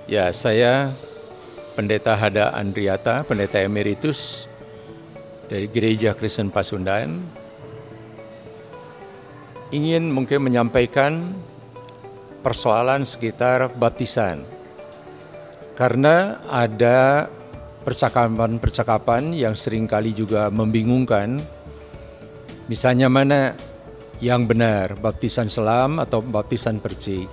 Ya, saya Pendeta Hada Andriata, Pendeta Emeritus dari Gereja Kristen Pasundan, ingin mungkin menyampaikan persoalan sekitar baptisan. Karena ada percakapan-percakapan yang seringkali juga membingungkan, misalnya mana yang benar, baptisan selam atau baptisan percik.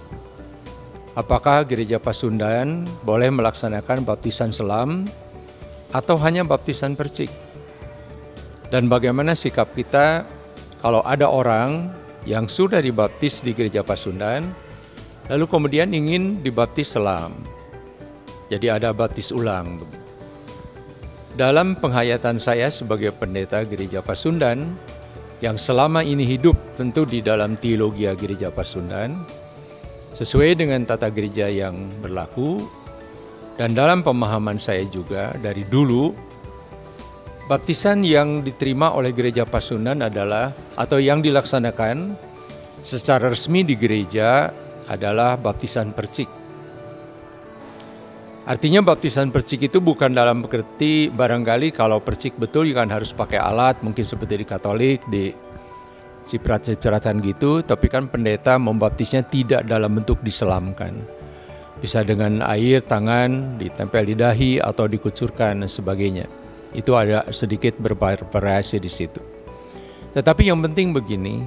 Apakah Gereja Pasundan boleh melaksanakan baptisan selam atau hanya baptisan percik? Dan bagaimana sikap kita kalau ada orang yang sudah dibaptis di Gereja Pasundan, lalu kemudian ingin dibaptis selam. Jadi ada baptis ulang. Dalam penghayatan saya sebagai pendeta Gereja Pasundan, yang selama ini hidup tentu di dalam teologi Gereja Pasundan, sesuai dengan tata gereja yang berlaku, dan dalam pemahaman saya juga dari dulu, baptisan yang diterima oleh Gereja Pasundan adalah, atau yang dilaksanakan secara resmi di gereja adalah baptisan percik. Artinya baptisan percik itu bukan dalam arti barangkali kalau percik betul kan harus pakai alat, mungkin seperti di Katolik, di ciprat-cipratan gitu, tapi kan pendeta membaptisnya tidak dalam bentuk diselamkan. Bisa dengan air, tangan, ditempel di dahi atau dikucurkan dan sebagainya. Itu ada sedikit bervariasi di situ. Tetapi yang penting begini,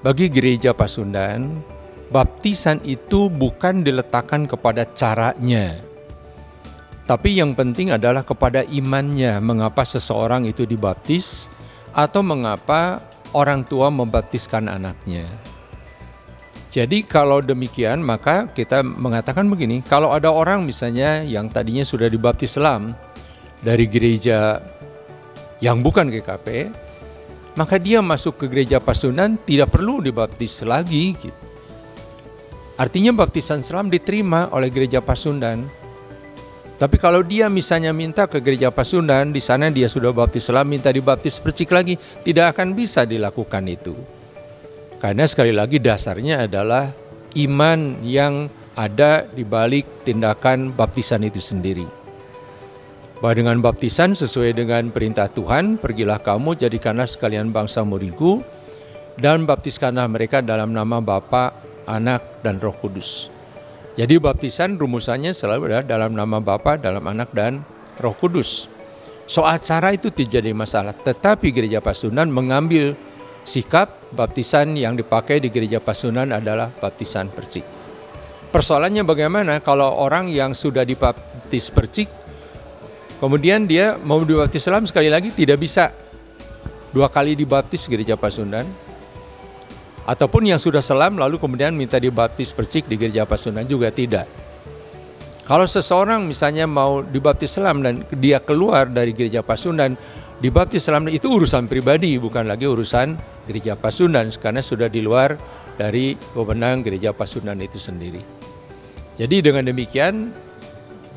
bagi Gereja Pasundan, baptisan itu bukan diletakkan kepada caranya, tapi yang penting adalah kepada imannya, mengapa seseorang itu dibaptis atau mengapa orang tua membaptiskan anaknya. Jadi kalau demikian maka kita mengatakan begini, kalau ada orang misalnya yang tadinya sudah dibaptis selam dari gereja yang bukan GKP, maka dia masuk ke Gereja Pasundan tidak perlu dibaptis lagi. Artinya baptisan selam diterima oleh Gereja Pasundan. Tapi kalau dia misalnya minta ke Gereja Pasundan, di sana dia sudah baptis selam, minta dibaptis percik lagi, tidak akan bisa dilakukan itu. Karena sekali lagi dasarnya adalah iman yang ada di balik tindakan baptisan itu sendiri. Bahwa dengan baptisan sesuai dengan perintah Tuhan, pergilah kamu jadikanlah sekalian bangsa muridku, dan baptiskanlah mereka dalam nama Bapa, Anak, dan Roh Kudus. Jadi baptisan rumusannya selalu ada dalam nama Bapa, dalam Anak, dan Roh Kudus. Soal cara itu tidak jadi masalah, tetapi Gereja Pasundan mengambil sikap baptisan yang dipakai di Gereja Pasundan adalah baptisan percik. Persoalannya bagaimana kalau orang yang sudah dibaptis percik, kemudian dia mau dibaptis selam sekali lagi tidak bisa 2 kali dibaptis Gereja Pasundan. Ataupun yang sudah selam lalu kemudian minta dibaptis percik di Gereja Pasundan juga tidak. Kalau seseorang misalnya mau dibaptis selam dan dia keluar dari Gereja Pasundan, dibaptis selam itu urusan pribadi, bukan lagi urusan Gereja Pasundan, karena sudah di luar dari wewenang Gereja Pasundan itu sendiri. Jadi dengan demikian,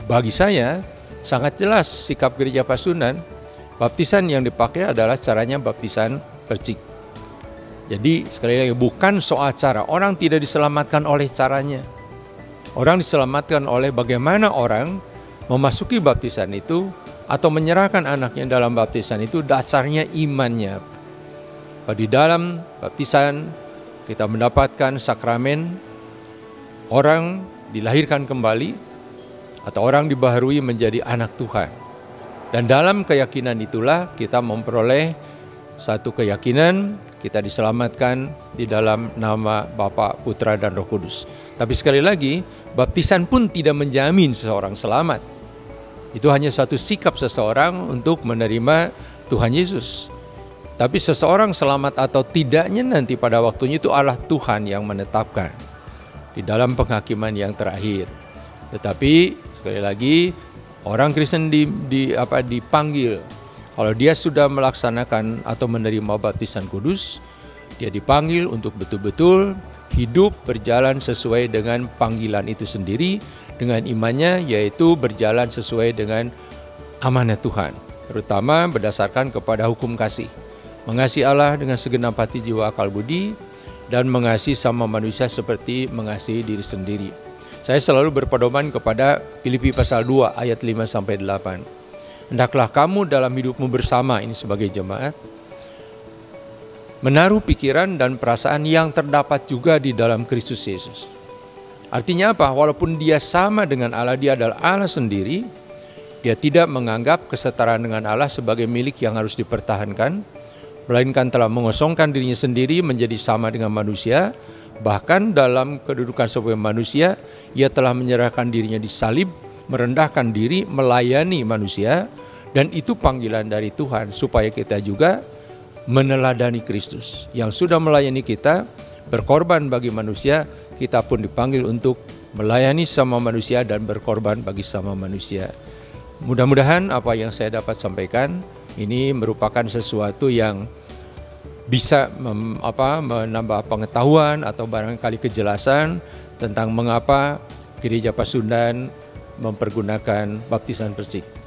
bagi saya sangat jelas sikap Gereja Pasundan, baptisan yang dipakai adalah caranya baptisan percik. Jadi sekali lagi bukan soal cara, orang tidak diselamatkan oleh caranya. Orang diselamatkan oleh bagaimana orang memasuki baptisan itu atau menyerahkan anaknya dalam baptisan itu, dasarnya imannya. Di dalam baptisan kita mendapatkan sakramen, orang dilahirkan kembali atau orang dibaharui menjadi anak Tuhan. Dan dalam keyakinan itulah kita memperoleh satu keyakinan, kita diselamatkan di dalam nama Bapa, Putra, dan Roh Kudus. Tapi sekali lagi, baptisan pun tidak menjamin seseorang selamat. Itu hanya satu sikap seseorang untuk menerima Tuhan Yesus. Tapi seseorang selamat atau tidaknya nanti pada waktunya itu Allah Tuhan yang menetapkan di dalam penghakiman yang terakhir. Tetapi sekali lagi, orang Kristen dipanggil. Kalau dia sudah melaksanakan atau menerima baptisan kudus, dia dipanggil untuk betul-betul hidup berjalan sesuai dengan panggilan itu sendiri, dengan imannya yaitu berjalan sesuai dengan amanat Tuhan, terutama berdasarkan kepada hukum kasih. Mengasihi Allah dengan segenap hati, jiwa, akal, budi, dan mengasihi sama manusia seperti mengasihi diri sendiri. Saya selalu berpedoman kepada Filipi pasal 2 ayat 5-8. Hendaklah kamu dalam hidupmu bersama ini sebagai jemaat menaruh pikiran dan perasaan yang terdapat juga di dalam Kristus Yesus. Artinya apa? Walaupun dia sama dengan Allah, dia adalah Allah sendiri, dia tidak menganggap kesetaraan dengan Allah sebagai milik yang harus dipertahankan, melainkan telah mengosongkan dirinya sendiri menjadi sama dengan manusia. Bahkan dalam kedudukan sebagai manusia, ia telah menyerahkan dirinya disalib, merendahkan diri, melayani manusia, dan itu panggilan dari Tuhan supaya kita juga meneladani Kristus yang sudah melayani kita, berkorban bagi manusia. Kita pun dipanggil untuk melayani sama manusia dan berkorban bagi sama manusia. Mudah-mudahan apa yang saya dapat sampaikan ini merupakan sesuatu yang bisa menambah pengetahuan atau barangkali kejelasan tentang mengapa Gereja Pasundan mempergunakan baptisan persik.